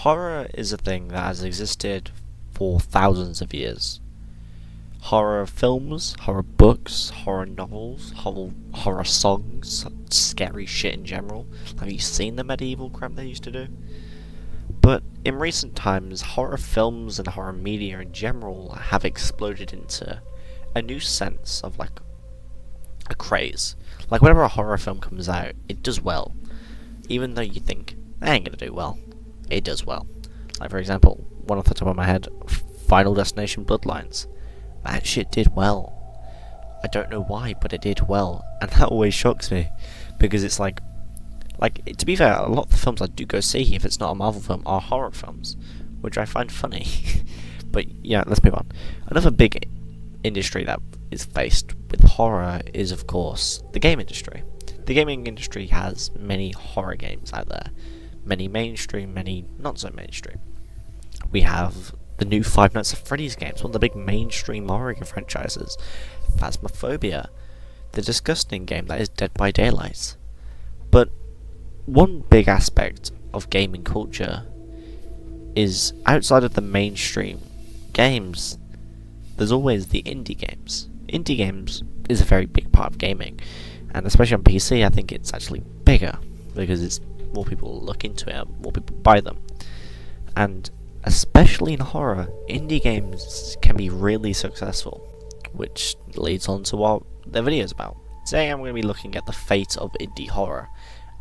Horror is a thing that has existed for thousands of years. Horror films, horror books, horror novels, horror songs, scary shit in general. Have you seen the medieval crap they used to do? But in recent times, horror films and horror media in general have exploded into a new sense of like a craze. Like whenever a horror film comes out, it does well. Even though you think, they ain't gonna do well. It does well. Like for example, one off the top of my head, Final Destination Bloodlines. That shit did well. I don't know why, but it did well. And that always shocks me. Because it's like, to be fair, a lot of the films I do go see, if it's not a Marvel film, are horror films. Which I find funny. But yeah, let's move on. Another big industry that is faced with horror is, of course, the game industry. The gaming industry has many horror games out there. Many mainstream, many not so mainstream. We have the new Five Nights at Freddy's games, one of the big mainstream horror franchises. Phasmophobia, the disgusting game that is Dead by Daylight. But one big aspect of gaming culture is outside of the mainstream games, there's always the indie games. Indie games is a very big part of gaming, and especially on PC I think it's actually bigger because it's more people look into it, more people buy them. And especially in horror, indie games can be really successful, which leads on to what the video is about. Today I'm going to be looking at the fate of indie horror,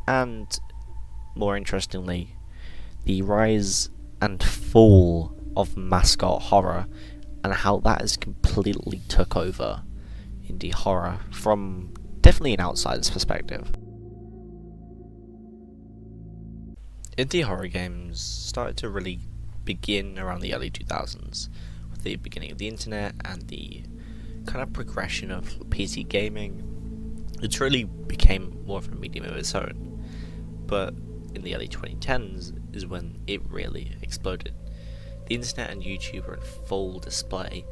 and more interestingly, the rise and fall of Mascot Horror, and how that has completely took over indie horror from definitely an outsider's perspective. Indie horror games started to really begin around the early 2000s, with the beginning of the internet and the kind of progression of PC gaming. It really became more of a medium of its own, but in the early 2010s is when it really exploded. The internet and YouTube were in full display,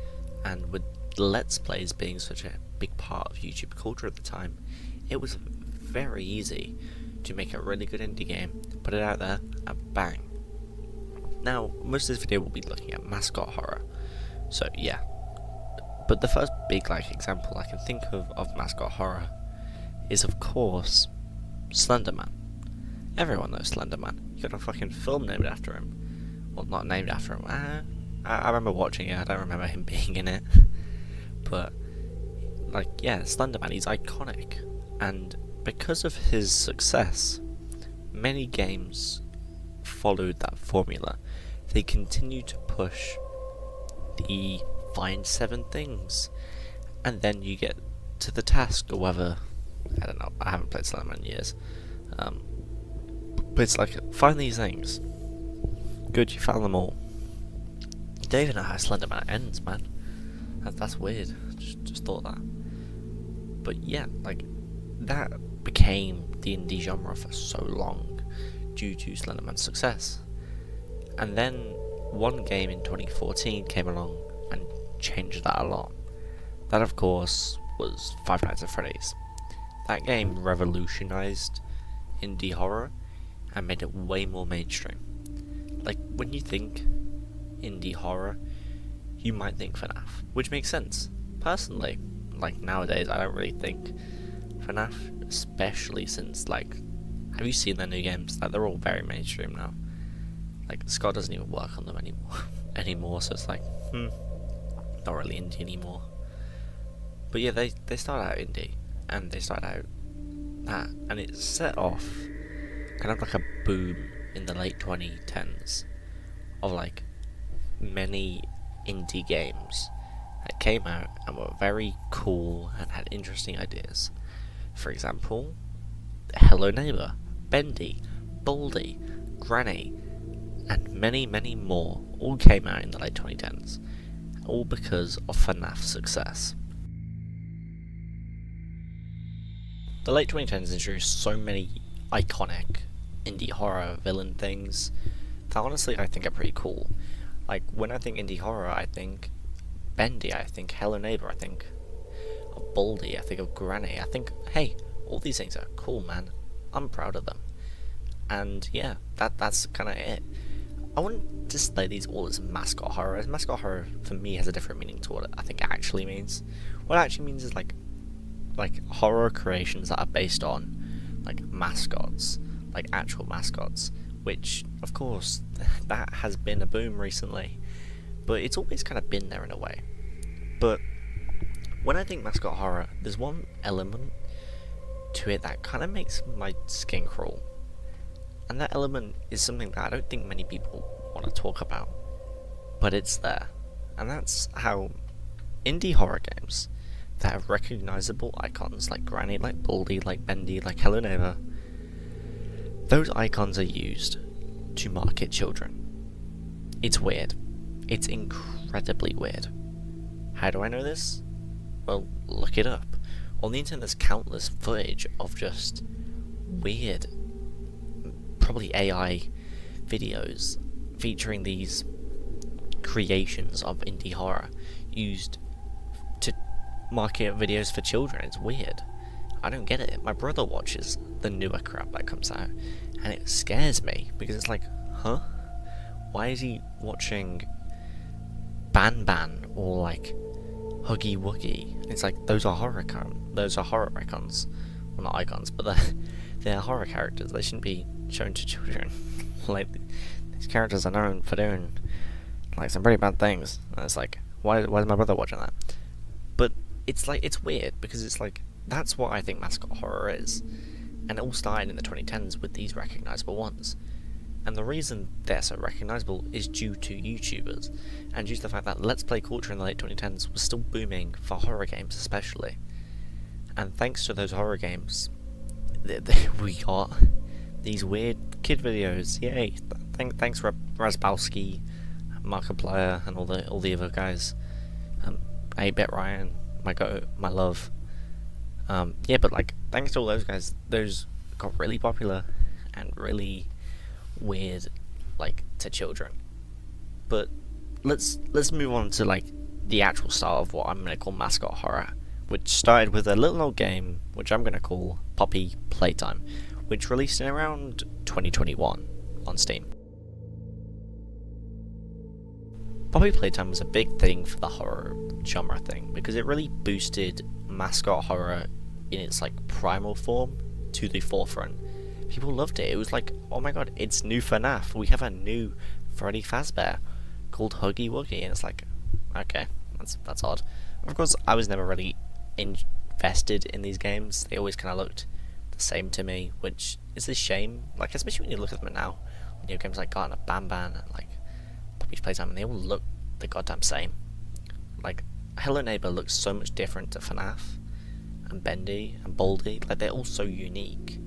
and with Let's Plays being such a big part of YouTube culture at the time, it was very easy to make a really good indie game, put it out there, and bang. Now, most of this video will be looking at Mascot Horror, so yeah. But the first big example I can think of Mascot Horror is, of course, Slenderman. Everyone knows Slenderman. You got a fucking film named after him. Well, not named after him. I remember watching it. I don't remember him being in it. But yeah, Slenderman, he's iconic, and because of his success, many games followed that formula. They continue to push the find 7 things, and then you get to the task, or whether, I don't know, I haven't played Slenderman in years, but it's like, find these things. Good, you found them all. You don't even know how Slenderman ends, man. That's weird. Just thought that. But yeah, that became the indie genre for so long due to Slenderman's success. And then one game in 2014 came along and changed that a lot. That, of course, was Five Nights at Freddy's. That game revolutionized indie horror and made it way more mainstream. When you think indie horror, you might think FNAF, which makes sense. Personally, nowadays, I don't really think FNAF, especially since, have you seen their new games? They're all very mainstream now. Scott doesn't even work on them anymore, so it's not really indie anymore. But yeah, they start out indie, and they start out that, and it set off kind of like a boom in the late 2010s of many indie games that came out and were very cool and had interesting ideas. For example, Hello Neighbor, Bendy, Baldy, Granny, and many, many more all came out in the late 2010s, all because of FNAF's success. The late 2010s introduced so many iconic indie horror villain things that honestly I think are pretty cool. When I think indie horror, I think Bendy, I think Hello Neighbor, I think of Baldy, I think of Granny, I think, hey, all these things are cool, man. I'm proud of them. And yeah, that's kind of it. I wouldn't display these all as mascot horror, as mascot horror for me has a different meaning to what I think it actually means. What it actually means is like horror creations that are based on like mascots, like actual mascots, which of course that has been a boom recently, but it's always kind of been there in a way. But when I think mascot horror, there's one element to it that kind of makes my skin crawl. And that element is something that I don't think many people want to talk about. But it's there. And that's how indie horror games that have recognizable icons like Granny, like Baldy, like Bendy, like Hello Neighbor, those icons are used to market children. It's weird. It's incredibly weird. How do I know this? Well, look it up. On the internet there's countless footage of just weird, probably AI videos featuring these creations of indie horror used to market videos for children. It's weird. I don't get it. My brother watches the newer crap that comes out, and it scares me because it's like, huh? Why is he watching Ban Ban or like Huggy Wuggy? It's like those are horror icons. Well, not icons, but they're horror characters. They shouldn't be shown to children. Like, these characters are known for doing like some pretty bad things. And it's like, why is my brother watching that? But it's like, it's weird because it's like, that's what I think mascot horror is. And it all started in the 2010s with these recognizable ones. And the reason they're so recognizable is due to YouTubers, and due to the fact that Let's Play culture in the late 2010s was still booming for horror games especially. And thanks to those horror games, we got these weird kid videos. Yay! Thanks Razbowski, Markiplier, and all the other guys. 8-Bit Ryan, my love. Yeah, but like thanks to all those guys, those got really popular and really weird, like, to children. But let's move on to like the actual start of what I'm gonna call mascot horror, which started with a little old game which I'm gonna call Poppy Playtime, which released in around 2021 on Steam. Poppy Playtime was a big thing for the horror genre thing because it really boosted mascot horror in its like primal form to the forefront. People loved it. It was like, oh my god, it's new FNAF. We have a new Freddy Fazbear called Huggy Wuggy, and it's like, okay, that's odd. Of course, I was never really invested in these games. They always kind of looked the same to me, which is a shame. Like, especially when you look at them now, you know, games like Garten of Banban and like Poppy's Playtime, and they all look the goddamn same. Like, Hello Neighbor looks so much different to FNAF and Bendy and Baldy. Like, they're all so unique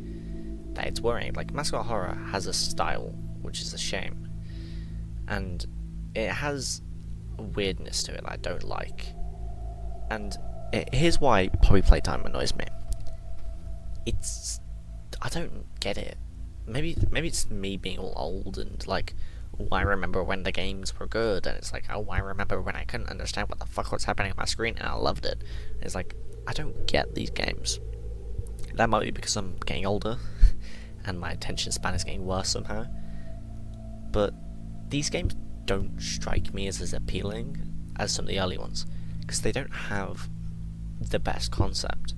that it's worrying. Like, mascot horror has a style, which is a shame, and it has a weirdness to it that I don't like. And here's why Poppy Playtime annoys me. I don't get it. Maybe it's me being all old and like, oh, I remember when the games were good, and it's like, oh, I remember when I couldn't understand what the fuck was happening on my screen and I loved it. It's like, I don't get these games. That might be because I'm getting older and my attention span is getting worse somehow, but these games don't strike me as appealing as some of the early ones because they don't have the best concept.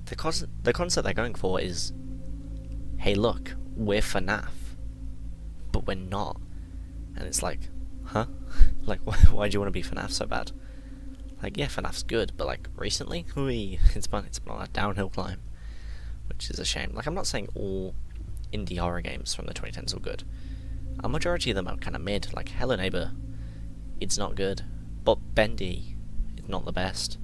The concept they're going for is, hey look, we're FNAF, but we're not. And it's like, huh? Like, why do you want to be FNAF so bad? Like, yeah, FNAF's good, but like, recently, it's been on a downhill climb, which is a shame. Like, I'm not saying all indie horror games from the 2010s are good. A majority of them are kind of mid. Like Hello Neighbor, it's not good, but Bendy, it's not the best.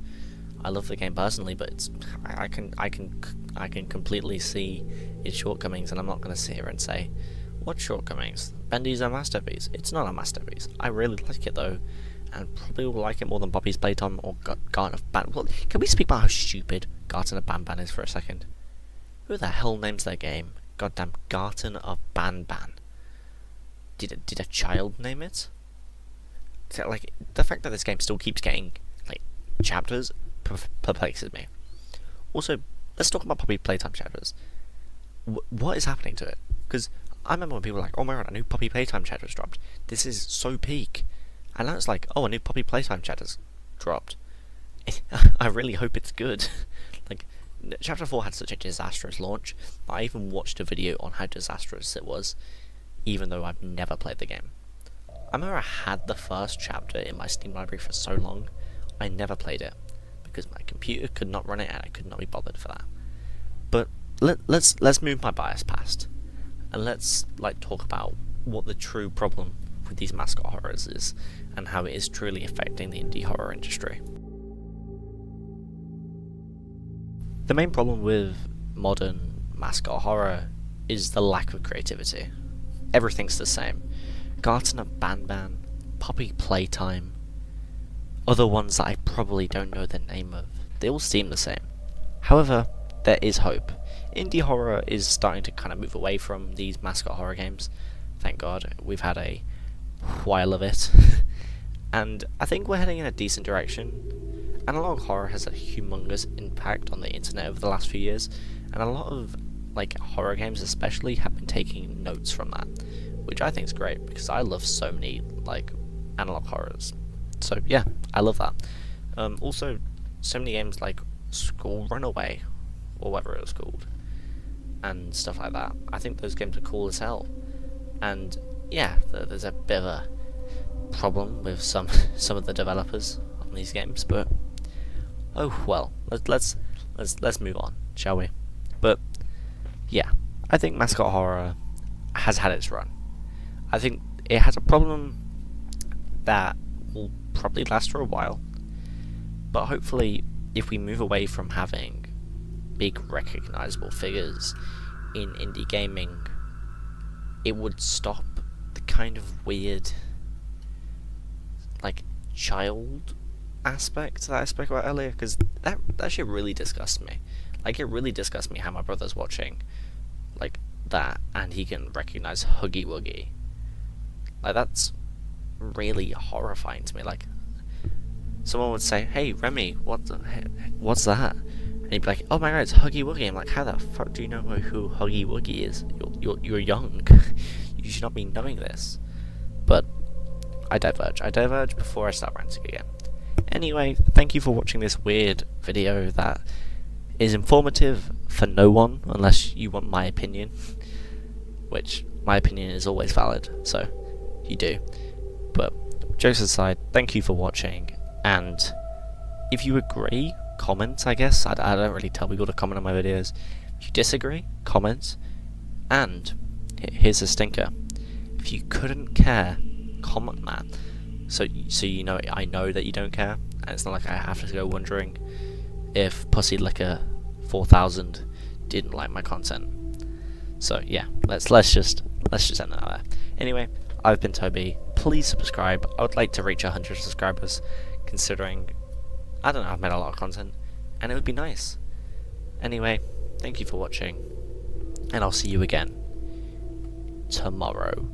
I love the game personally, but it's I can completely see its shortcomings, and I'm not going to sit here and say what shortcomings. Bendy's a masterpiece. It's not a masterpiece. I really like it though, and probably will like it more than Poppy's Playtime or Garten of Ban. Well, can we speak about how stupid Garten of Banban is for a second? Who the hell names their game goddamn Garten of Banban? Did a child name it? So, like, the fact that this game still keeps getting like chapters perplexes me. Also, let's talk about Poppy Playtime chapters. What is happening to it? Because I remember when people were like, oh my god, a new Poppy Playtime chapter's dropped. This is so peak. And now it's like, oh, a new Poppy Playtime chapter's dropped. I really hope it's good. Like, Chapter 4 had such a disastrous launch, but I even watched a video on how disastrous it was, even though I've never played the game. I remember I had the first chapter in my Steam library for so long, I never played it, because my computer could not run it and I could not be bothered for that. But let's move my bias past, and let's talk about what the true problem with these Mascot Horrors is, and how it is truly affecting the indie horror industry. The main problem with modern Mascot Horror is the lack of creativity. Everything's the same. Garten of Banban, Poppy Playtime, other ones that I probably don't know the name of. They all seem the same. However, there is hope. Indie horror is starting to kind of move away from these Mascot Horror games. Thank God, we've had a while of it. And I think we're heading in a decent direction. Analog horror has a humongous impact on the internet over the last few years, and a lot of horror games especially have been taking notes from that, which I think is great because I love so many analog horrors. So yeah, I love that. Also, so many games like School Runaway, or whatever it was called, and stuff like that. I think those games are cool as hell. And yeah, there's a bit of a problem with some of the developers on these games, but oh well. Let's move on, shall we? But yeah, I think Mascot Horror has had its run. I think it has a problem that will probably last for a while, but hopefully if we move away from having big recognizable figures in indie gaming, it would stop the kind of weird child aspect that I spoke about earlier, because that shit really disgusts me. It really disgusts me how my brother's watching that and he can recognize Huggy Wuggy. That's really horrifying to me. Someone would say, hey Remy, what's that? And he'd be like, oh my god, it's Huggy Wuggy. I'm like, how the fuck do you know who Huggy Wuggy is? You're young. You should not be knowing this. But I diverge before I start ranting again. Anyway, thank you for watching this weird video that is informative for no one, unless you want my opinion, which my opinion is always valid, so you do. But jokes aside, thank you for watching, and if you agree, comment, I guess. I don't really tell people to comment on my videos. If you disagree, comment, and here's a stinker. If you couldn't care, comment that. So you know, I know that you don't care, and it's not like I have to go wondering if Pussy Licker 4000 didn't like my content. So yeah, let's just end that there. Anyway, I've been Toby. Please subscribe. I would like to reach 100 subscribers, considering I don't know, I've made a lot of content, and it would be nice. Anyway, thank you for watching, and I'll see you again tomorrow.